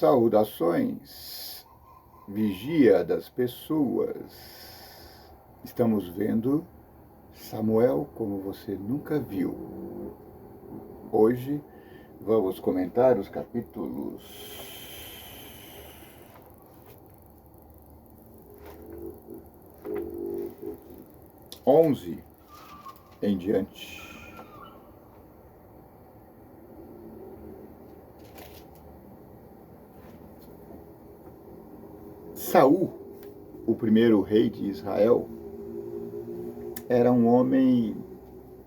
Saudações, vigia das pessoas. Estamos vendo Samuel como você nunca viu. Hoje vamos comentar os capítulos 11 em diante. Saul, o primeiro rei de Israel, era um homem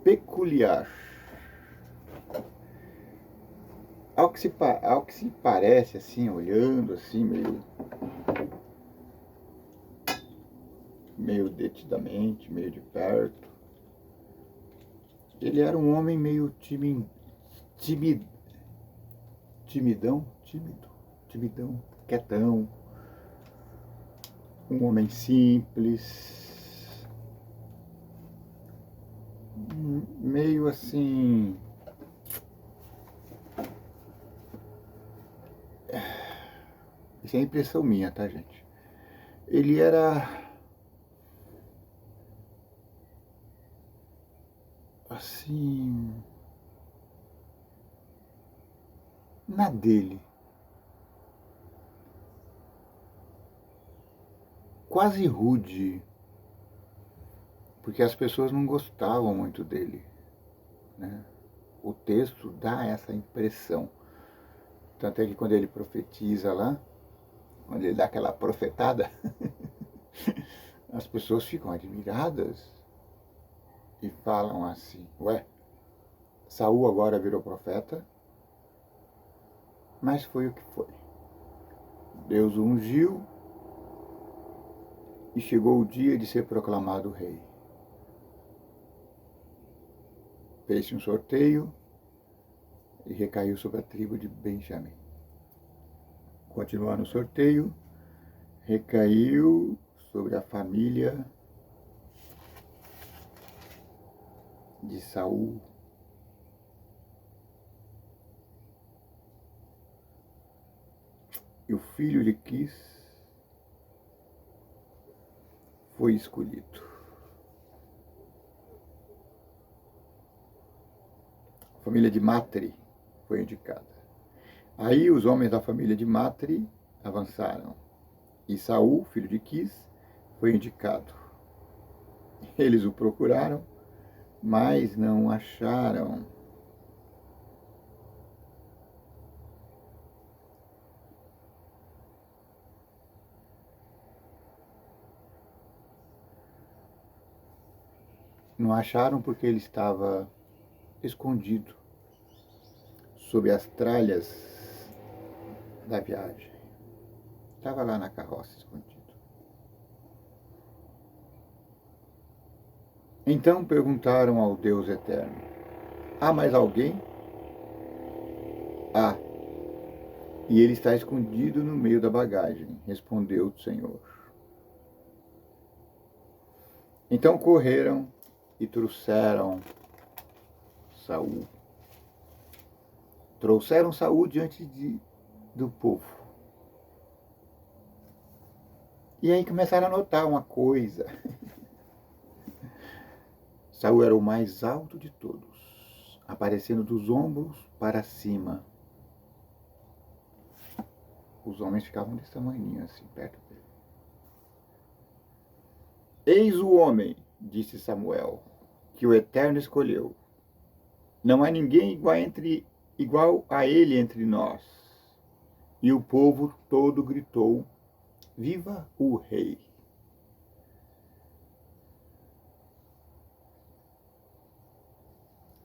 peculiar. Ao que se parece, assim, olhando assim, meio detidamente, meio de perto, ele era um homem meio timidão, quietão, um homem simples, meio assim, isso é impressão minha, tá, gente? Ele era assim, na dele, quase rude, porque as pessoas não gostavam muito dele, né? O texto dá essa impressão. Tanto é que quando ele profetiza lá, quando ele dá aquela profetada, as pessoas ficam admiradas e falam assim, ué, Saul agora virou profeta, mas foi o que foi. Deus o ungiu e chegou o dia de ser proclamado rei. Fez-se um sorteio e recaiu sobre a tribo de Benjamim. Continuando o sorteio, recaiu sobre a família de Saul. E o filho de Quis foi escolhido. A família de Matri foi indicada. Aí os homens da família de Matri avançaram. E Saul, filho de Quis, foi indicado. Eles o procuraram, mas não acharam. Não acharam porque ele estava escondido sob as tralhas da viagem. Estava lá na carroça escondido. Então perguntaram ao Deus Eterno: há mais alguém? Há. E ele está escondido no meio da bagagem, respondeu o Senhor. Então correram e trouxeram Saul. Trouxeram Saul diante do povo. E aí começaram a notar uma coisa. Saul era o mais alto de todos, aparecendo dos ombros para cima. Os homens ficavam desse tamanho, assim, perto dele. Eis o homem, disse Samuel, que o Eterno escolheu. Não há ninguém igual a ele entre nós. E o povo todo gritou: viva o rei!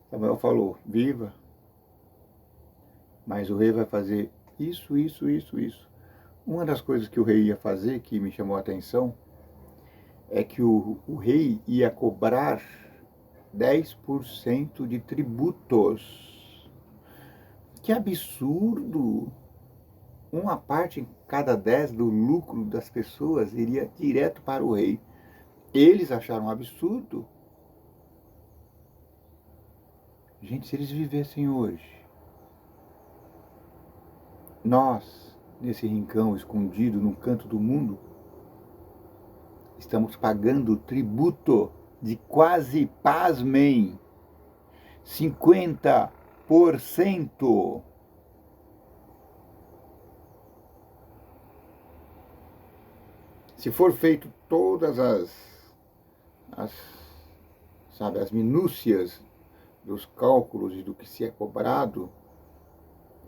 Samuel falou: viva! Mas o rei vai fazer isso. Uma das coisas que o rei ia fazer, que me chamou a atenção, é que o rei ia cobrar 10% de tributos. Que absurdo! Uma parte em cada 10 do lucro das pessoas iria direto para o rei. Eles acharam um absurdo. Gente, se eles vivessem hoje, nós nesse rincão escondido num canto do mundo, estamos pagando tributo de quase, pasmem, 50%. Se for feito todas as minúcias dos cálculos e do que se é cobrado,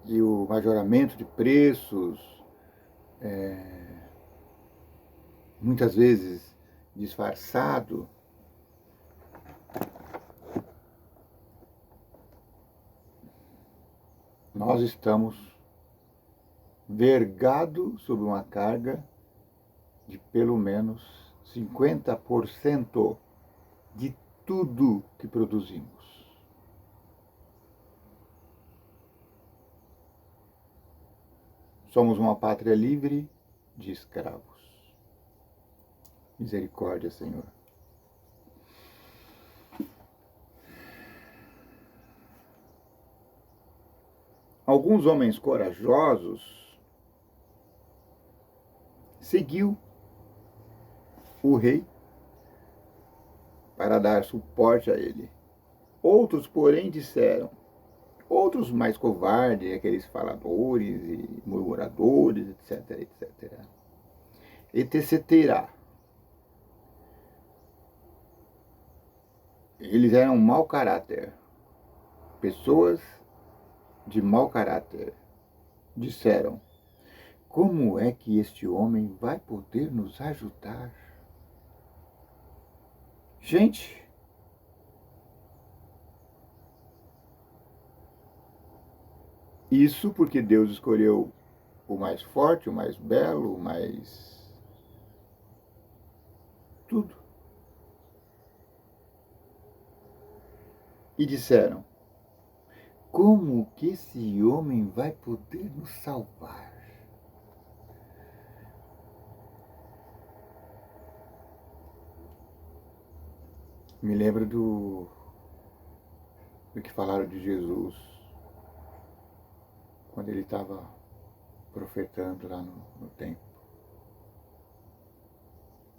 e o majoramento de preços, muitas vezes disfarçado, nós estamos vergados sob uma carga de pelo menos 50% de tudo que produzimos. Somos uma pátria livre de escravos. Misericórdia, Senhor. Alguns homens corajosos seguiu o rei para dar suporte a ele. Outros, porém, disseram, outros mais covardes, aqueles faladores e murmuradores, etc, etc. Etc. Eles eram mau caráter. Pessoas de mau caráter. Disseram, como é que este homem vai poder nos ajudar? Gente, isso porque Deus escolheu o mais forte, o mais belo, o mais... tudo. E disseram, como que esse homem vai poder nos salvar? Me lembro do que falaram de Jesus, quando ele estava profetando lá no templo.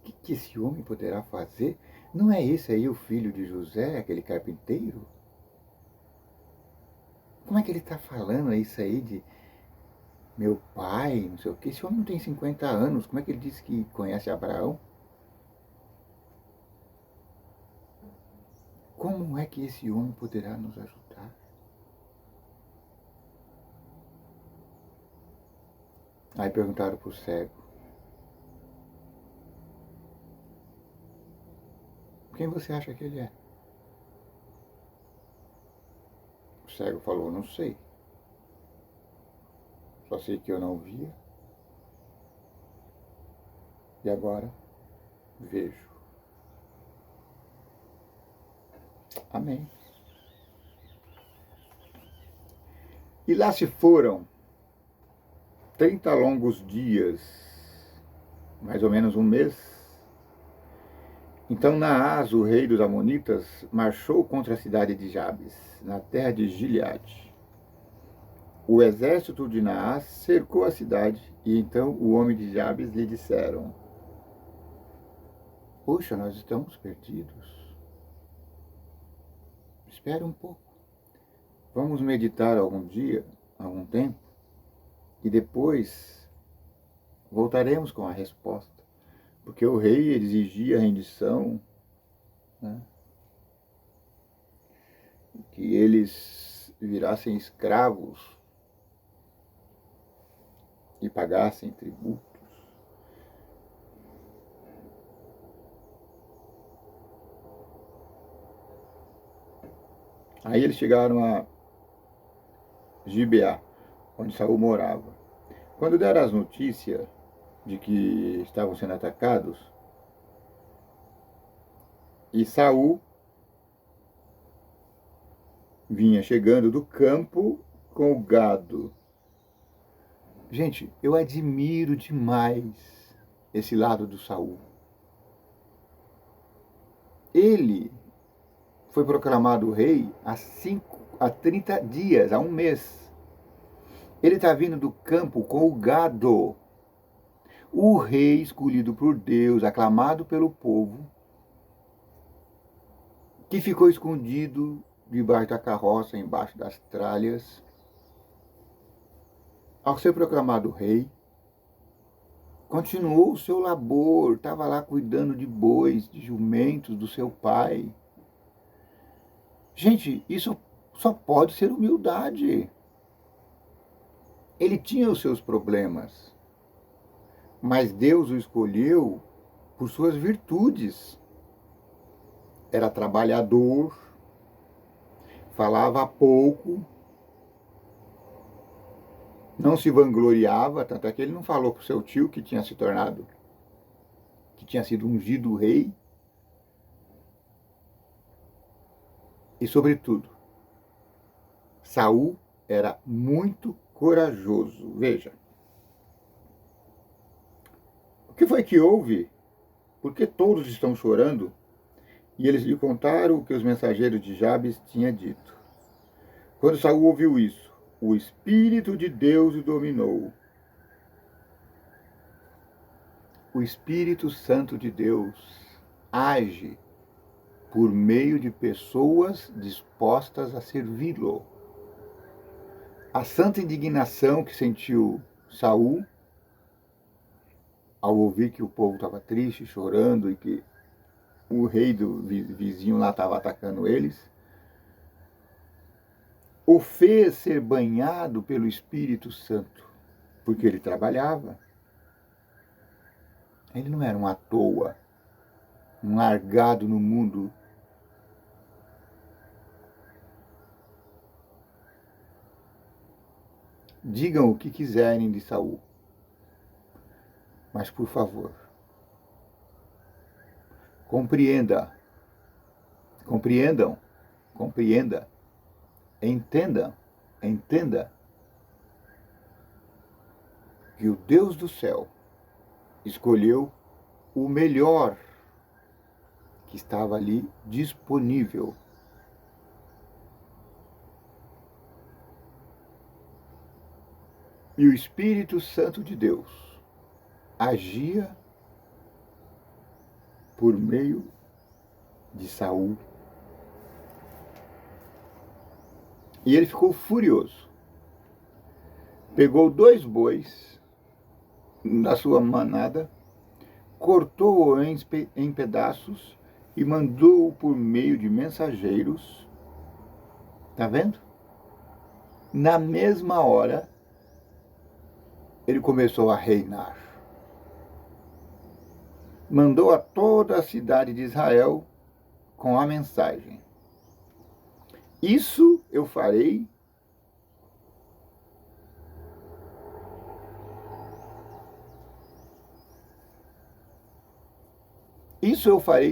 O que esse homem poderá fazer? Não é esse aí o filho de José, aquele carpinteiro? Como é que ele está falando isso aí de meu pai, não sei o quê? Esse homem não tem 50 anos, como é que ele disse que conhece Abraão? Como é que esse homem poderá nos ajudar? Aí perguntaram para o cego, quem você acha que ele é? O cego falou, não sei. Só sei que eu não via. E agora vejo. Amém. E lá se foram 30 longos dias, mais ou menos um mês. Então Naás, o rei dos Amonitas, marchou contra a cidade de Jabes, na terra de Gileade. O exército de Naás cercou a cidade, e então o homem de Jabes lhe disseram, poxa, nós estamos perdidos. Espere um pouco. Vamos meditar algum dia, algum tempo, e depois voltaremos com a resposta. Porque o rei exigia rendição, né? Que eles virassem escravos e pagassem tributos. Aí eles chegaram a Gibeá, onde Saul morava. Quando deram as notícias de que estavam sendo atacados, e Saul vinha chegando do campo com o gado. Gente, eu admiro demais esse lado do Saul. Ele foi proclamado rei há 30 dias, há um mês. Ele está vindo do campo com o gado. O rei escolhido por Deus, aclamado pelo povo, que ficou escondido debaixo da carroça, embaixo das tralhas. Ao ser proclamado rei, continuou o seu labor, estava lá cuidando de bois, de jumentos do seu pai. Gente, isso só pode ser humildade. Ele tinha os seus problemas, mas Deus o escolheu por suas virtudes. Era trabalhador, falava pouco, não se vangloriava, tanto é que ele não falou para o seu tio que tinha se tornado, que tinha sido ungido rei. E, sobretudo, Saul era muito corajoso. Veja, o que foi que houve? Por que todos estão chorando? E eles lhe contaram o que os mensageiros de Jabes tinham dito. Quando Saul ouviu isso, o Espírito de Deus o dominou. O Espírito Santo de Deus age por meio de pessoas dispostas a servi-lo. A santa indignação que sentiu Saul ao ouvir que o povo estava triste, chorando e que o rei do vizinho lá estava atacando eles, o fez ser banhado pelo Espírito Santo, porque ele trabalhava. Ele não era um à toa, um largado no mundo. Digam o que quiserem de Saul, mas por favor, compreenda, entenda que o Deus do céu escolheu o melhor que estava ali disponível. E o Espírito Santo de Deus agia por meio de Saul. E ele ficou furioso. Pegou 2 bois da sua manada, cortou-o em pedaços e mandou-o por meio de mensageiros. Tá vendo? Na mesma hora, ele começou a reinar. Mandou a toda a cidade de Israel com a mensagem: isso eu farei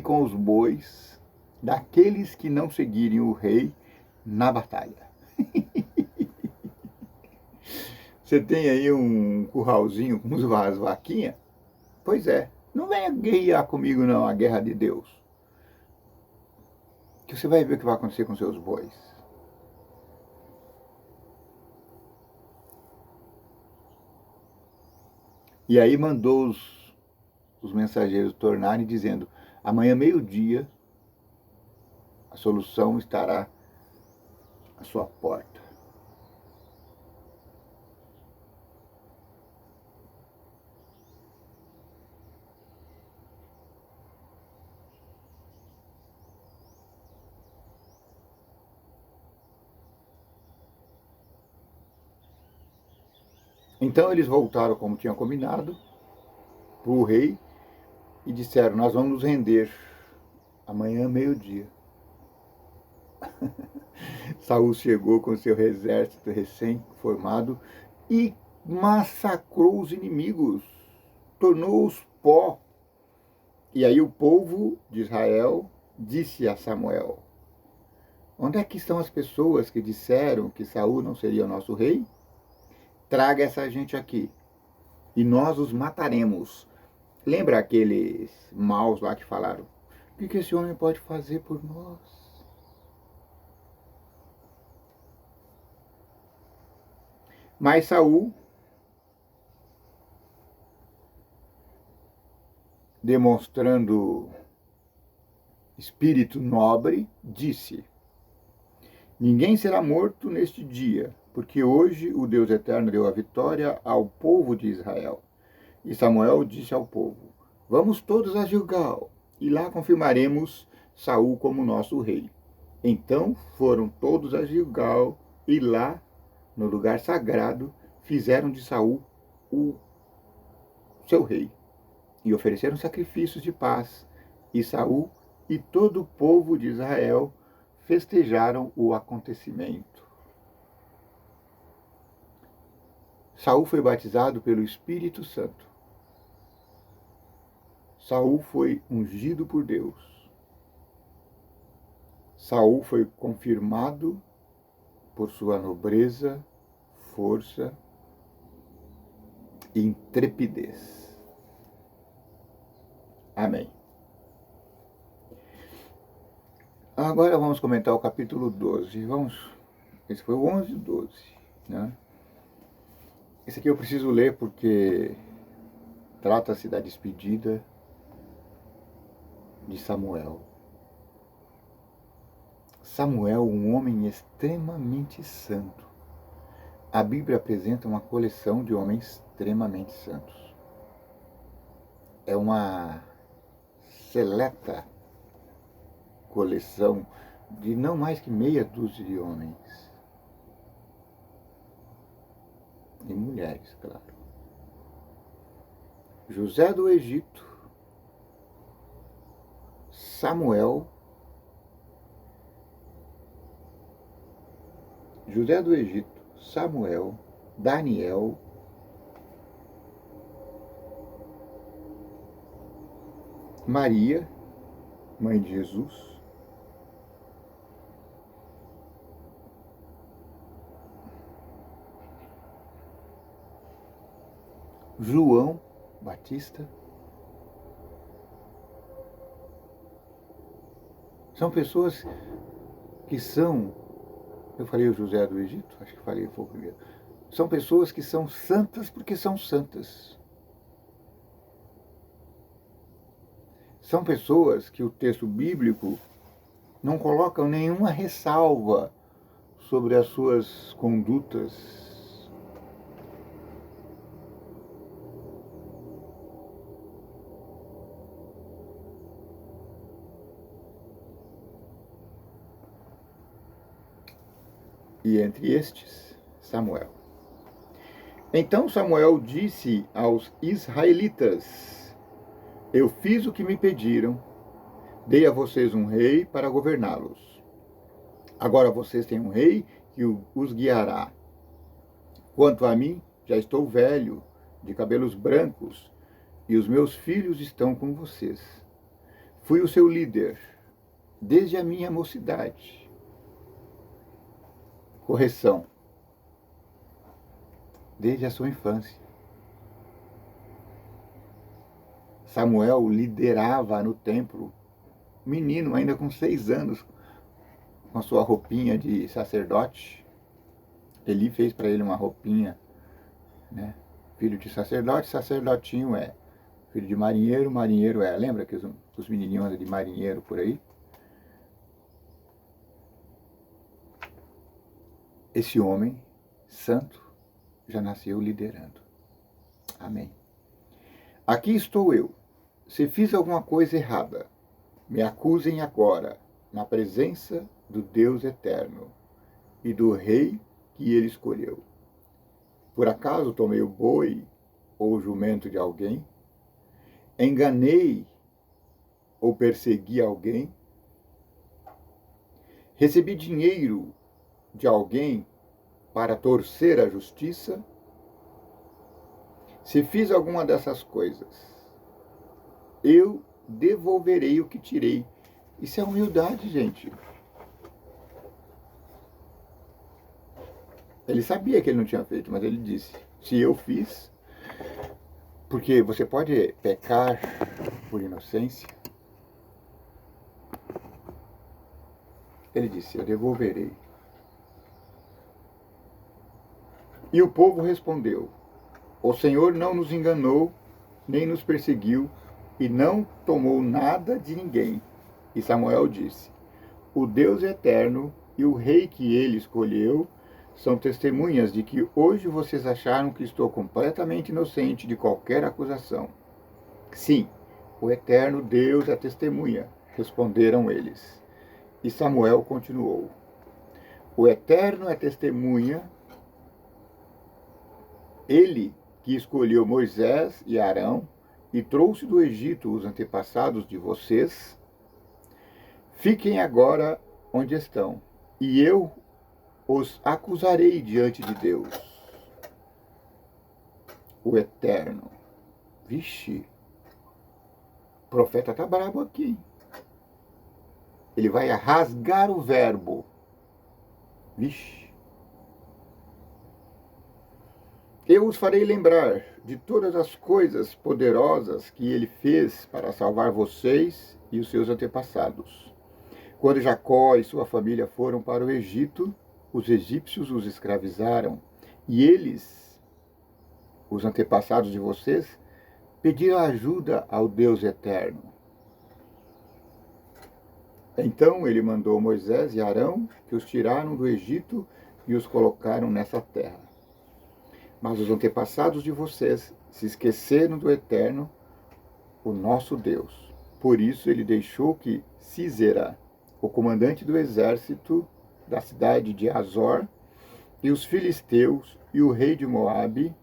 com os bois daqueles que não seguirem o rei na batalha. Você tem aí um curralzinho com as vaquinhas? Pois é, não venha guerrear comigo não, a guerra de Deus. Que você vai ver o que vai acontecer com seus bois. E aí mandou os mensageiros tornarem, dizendo: amanhã, meio-dia, a solução estará à sua porta. Então eles voltaram como tinham combinado para o rei e disseram: nós vamos nos render amanhã, meio-dia. Saul chegou com seu exército recém-formado e massacrou os inimigos, tornou-os pó. E aí o povo de Israel disse a Samuel: onde é que estão as pessoas que disseram que Saul não seria o nosso rei? Traga essa gente aqui e nós os mataremos. Lembra aqueles maus lá que falaram: o que esse homem pode fazer por nós? Mas Saul, demonstrando espírito nobre, disse: ninguém será morto neste dia, porque hoje o Deus Eterno deu a vitória ao povo de Israel. E Samuel disse ao povo: vamos todos a Gilgal, e lá confirmaremos Saul como nosso rei. Então foram todos a Gilgal, e lá, no lugar sagrado, fizeram de Saul o seu rei, e ofereceram sacrifícios de paz, e Saul e todo o povo de Israel festejaram o acontecimento. Saul foi batizado pelo Espírito Santo. Saul foi ungido por Deus. Saul foi confirmado por sua nobreza, força e intrepidez. Amém. Agora vamos comentar o capítulo 12. Esse foi o 11 e 12, né? Esse aqui eu preciso ler porque trata-se da despedida de Samuel. Samuel, um homem extremamente santo. A Bíblia apresenta uma coleção de homens extremamente santos. É uma seleta coleção de não mais que meia dúzia de homens. E mulheres, claro. José do Egito, Samuel, José do Egito, Samuel, Daniel, Maria, mãe de Jesus, João Batista. São pessoas que são, eu falei o José do Egito, acho que falei, foi o primeiro. São pessoas que são santas porque são santas. São pessoas que o texto bíblico não coloca nenhuma ressalva sobre as suas condutas. E entre estes, Samuel. Então Samuel disse aos israelitas: eu fiz o que me pediram, dei a vocês um rei para governá-los. Agora vocês têm um rei que os guiará. Quanto a mim, já estou velho, de cabelos brancos, e os meus filhos estão com vocês. Fui o seu líder desde a minha mocidade. Correção. Desde a sua infância. Samuel liderava no templo, menino ainda com 6 anos, com a sua roupinha de sacerdote. Eli fez para ele uma roupinha, né? Filho de sacerdote, sacerdotinho é. Filho de marinheiro, marinheiro é. Lembra que os menininhos andam de marinheiro por aí? Esse homem santo já nasceu liderando. Amém. Aqui estou eu. Se fiz alguma coisa errada, me acusem agora, na presença do Deus eterno e do rei que ele escolheu. Por acaso tomei o boi ou o jumento de alguém? Enganei ou persegui alguém? Recebi dinheiro de alguém para torcer a justiça? Se fiz alguma dessas coisas, eu devolverei o que tirei. Isso é humildade, gente. Ele sabia que ele não tinha feito, mas ele disse: se eu fiz, porque você pode pecar por inocência. Ele disse: eu devolverei. E o povo respondeu: o Senhor não nos enganou, nem nos perseguiu, e não tomou nada de ninguém. E Samuel disse: o Deus eterno e o rei que ele escolheu são testemunhas de que hoje vocês acharam que estou completamente inocente de qualquer acusação. Sim, o eterno Deus é testemunha, responderam eles. E Samuel continuou: o eterno é testemunha, ele que escolheu Moisés e Arão e trouxe do Egito os antepassados de vocês, fiquem agora onde estão, e eu os acusarei diante de Deus, o Eterno. Vixe, o profeta está brabo aqui. Ele vai rasgar o verbo. Vixe. Eu os farei lembrar de todas as coisas poderosas que ele fez para salvar vocês e os seus antepassados. Quando Jacó e sua família foram para o Egito, os egípcios os escravizaram, e eles, os antepassados de vocês, pediram ajuda ao Deus eterno. Então ele mandou Moisés e Arão, que os tiraram do Egito e os colocaram nessa terra. Mas os antepassados de vocês se esqueceram do Eterno, o nosso Deus. Por isso ele deixou que Sísera, o comandante do exército da cidade de Azor, e os filisteus e o rei de Moabe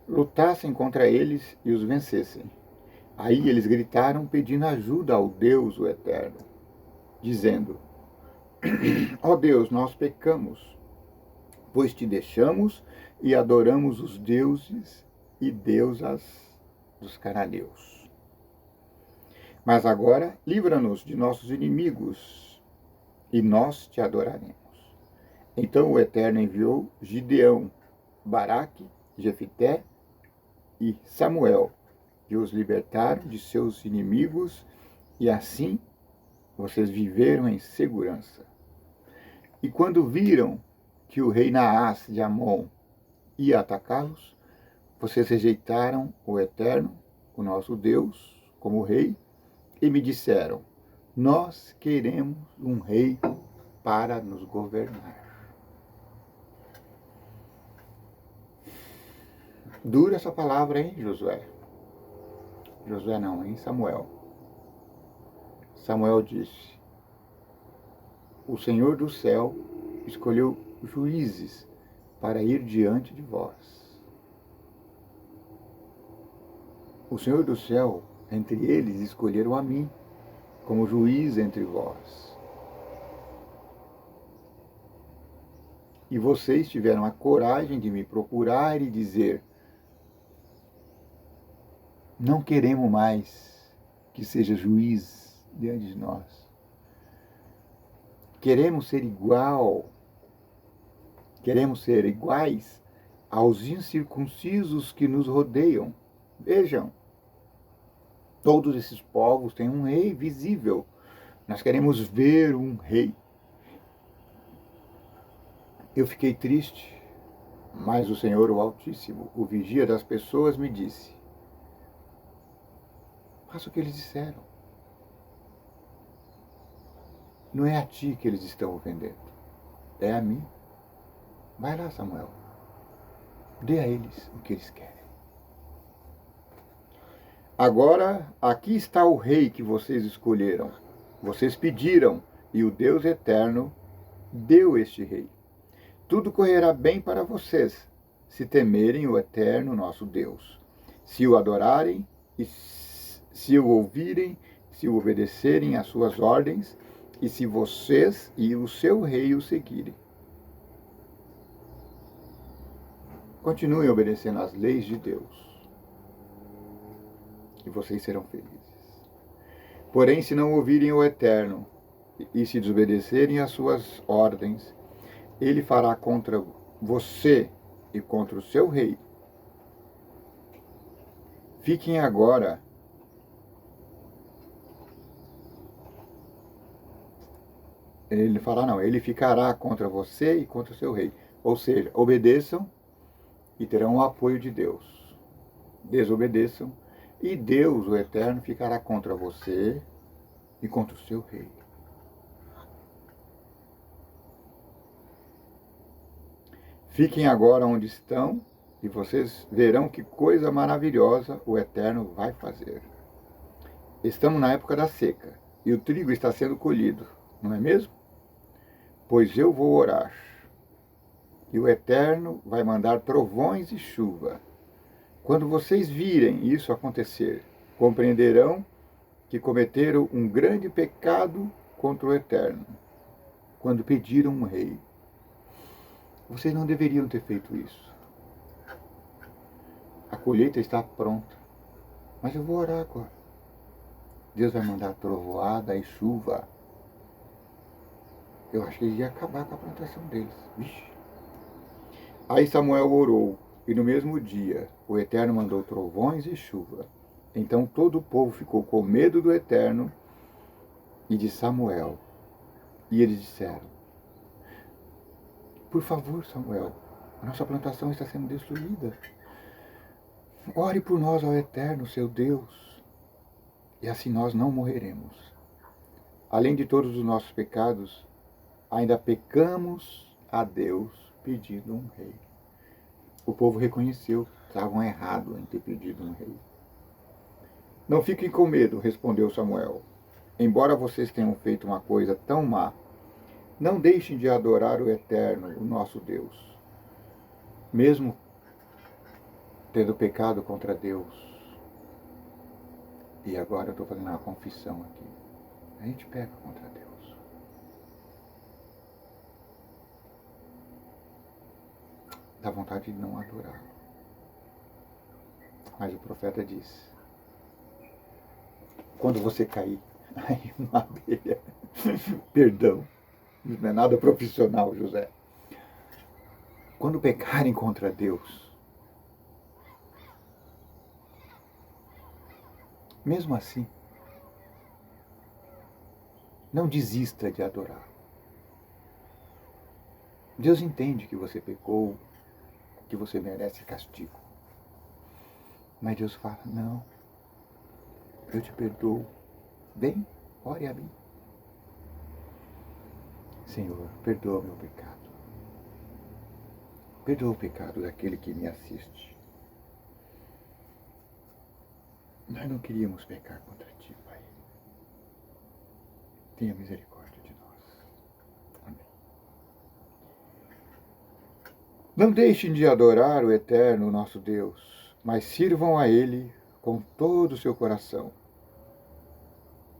lutassem contra eles e os vencessem. Aí eles gritaram pedindo ajuda ao Deus, o Eterno, dizendo: ó Deus, nós pecamos, pois te deixamos e adoramos os deuses e deusas dos cananeus. Mas agora livra-nos de nossos inimigos e nós te adoraremos. Então o Eterno enviou Gideão, Baraque, Jefité e Samuel, que os libertaram de seus inimigos, e assim vocês viveram em segurança. E quando viram que o rei Naás de Amon ia atacá-los, vocês rejeitaram o Eterno, o nosso Deus, como rei, e me disseram: nós queremos um rei para nos governar. Dura essa palavra, hein, Josué? Josué não, hein, Samuel. Samuel disse: o Senhor do céu escolheu juízes para ir diante de vós. O Senhor do céu, entre eles, escolheram a mim como juiz entre vós. E vocês tiveram a coragem de me procurar e dizer: não queremos mais que seja juiz diante de nós. Queremos ser iguais aos incircuncisos que nos rodeiam. Vejam, todos esses povos têm um rei visível. Nós queremos ver um rei. Eu fiquei triste, mas o Senhor, o Altíssimo, o vigia das pessoas, me disse: faça o que eles disseram. Não é a ti que eles estão ofendendo, é a mim. Vai lá, Samuel. Dê a eles o que eles querem. Agora, aqui está o rei que vocês escolheram. Vocês pediram, e o Deus eterno deu este rei. Tudo correrá bem para vocês, se temerem o eterno nosso Deus, se o adorarem, e se o ouvirem, se o obedecerem às suas ordens, e se vocês e o seu rei o seguirem. Continuem obedecendo às leis de Deus, e vocês serão felizes. Porém, se não ouvirem o Eterno, e se desobedecerem às suas ordens, ele fará contra você e contra o seu rei. Fiquem agora ele ficará contra você e contra o seu rei. Ou seja, obedeçam e terão o apoio de Deus. Desobedeçam e Deus, o Eterno, ficará contra você e contra o seu rei. Fiquem agora onde estão e vocês verão que coisa maravilhosa o Eterno vai fazer. Estamos na época da seca e o trigo está sendo colhido, não é mesmo? Pois eu vou orar e o Eterno vai mandar trovões e chuva. Quando vocês virem isso acontecer, compreenderão que cometeram um grande pecado contra o Eterno, quando pediram um rei. Vocês não deveriam ter feito isso. A colheita está pronta, mas eu vou orar agora. Deus vai mandar trovoada e chuva. Eu acho que ele ia acabar com a plantação deles. Vixe. Aí Samuel orou, e no mesmo dia o Eterno mandou trovões e chuva. Então todo o povo ficou com medo do Eterno e de Samuel. E eles disseram: por favor, Samuel, a nossa plantação está sendo destruída. Ore por nós ao Eterno, seu Deus, e assim nós não morreremos. Além de todos os nossos pecados, ainda pecamos a Deus pedindo um rei. O povo reconheceu que estavam errados em ter pedido um rei. Não fiquem com medo, respondeu Samuel. Embora vocês tenham feito uma coisa tão má, não deixem de adorar o Eterno, o nosso Deus. Mesmo tendo pecado contra Deus, e agora eu estou fazendo uma confissão aqui, a gente peca contra Deus. Dá vontade de não adorá-lo. Mas o profeta disse: quando você cair, aí uma abelha, perdão, isso não é nada profissional, José. Quando pecarem contra Deus, mesmo assim, não desista de adorar. Deus entende que você pecou, que você merece castigo. Mas Deus fala: não, eu te perdoo. Vem, ore a mim. Senhor, perdoa meu pecado. Perdoa o pecado daquele que me assiste. Nós não queríamos pecar contra ti, Pai. Tenha misericórdia de nós. Amém. Não deixem de adorar o Eterno, nosso Deus, mas sirvam a Ele com todo o seu coração.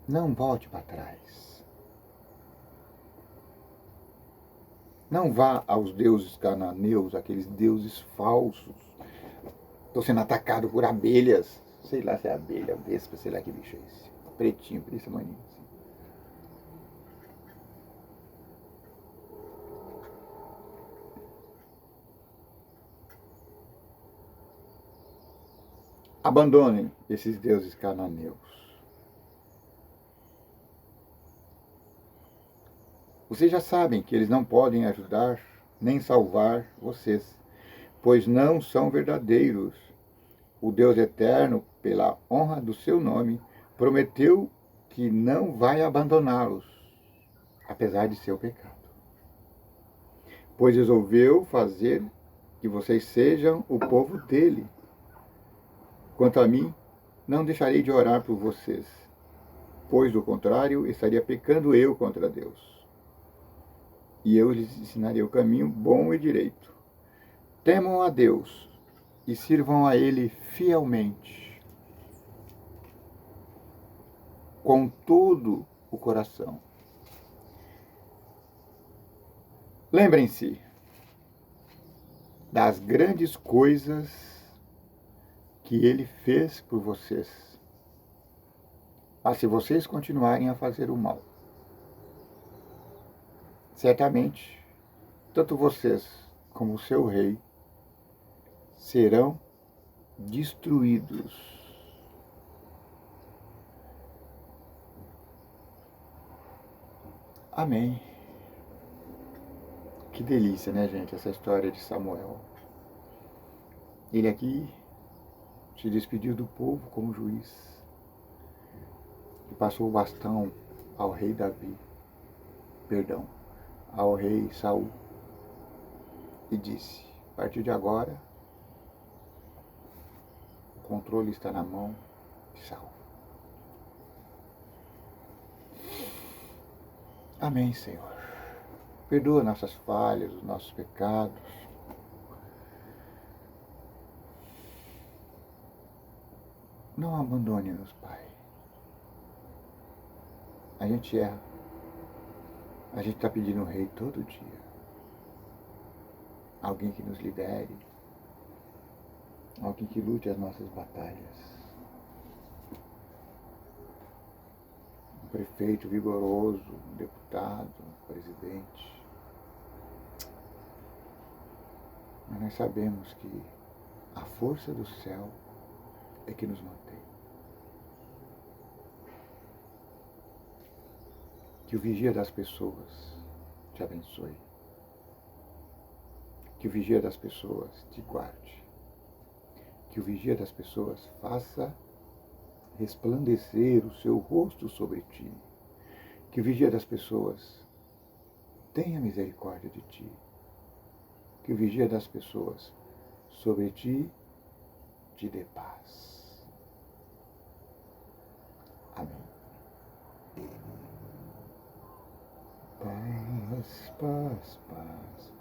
Não volte para trás. Não vá aos deuses cananeus, aqueles deuses falsos. Estou sendo atacado por abelhas. Sei lá se é abelha, vespa, sei lá que bicho é esse. Pretinho, por isso maninho. Abandonem esses deuses cananeus. Vocês já sabem que eles não podem ajudar nem salvar vocês, pois não são verdadeiros. O Deus eterno, pela honra do seu nome, prometeu que não vai abandoná-los, apesar de seu pecado. Pois resolveu fazer que vocês sejam o povo dele. Quanto a mim, não deixarei de orar por vocês, pois do contrário estaria pecando eu contra Deus. E eu lhes ensinarei o caminho bom e direito. Temam a Deus e sirvam a Ele fielmente, com todo o coração. Lembrem-se das grandes coisas que Ele fez por vocês. Mas se vocês continuarem a fazer o mal, certamente, tanto vocês como o seu rei serão destruídos. Amém. Que delícia, né, gente, essa história de Samuel. Ele aqui se despediu do povo como juiz e passou o bastão ao rei Davi, perdão, ao rei Saul, e disse: a partir de agora, o controle está na mão de Saul. Amém, Senhor. Perdoa nossas falhas, os nossos pecados. Não abandone-nos, Pai. A gente erra. A gente está pedindo um rei todo dia. Alguém que nos lidere. Alguém que lute as nossas batalhas. Um prefeito vigoroso, um deputado, um presidente. Mas nós sabemos que a força do céu é que nos mantém. Que o vigia das pessoas te abençoe. Que o vigia das pessoas te guarde. Que o vigia das pessoas faça resplandecer o seu rosto sobre ti. Que o vigia das pessoas tenha misericórdia de ti. Que o vigia das pessoas sobre ti te dê paz. Amém. Paz, paz, paz.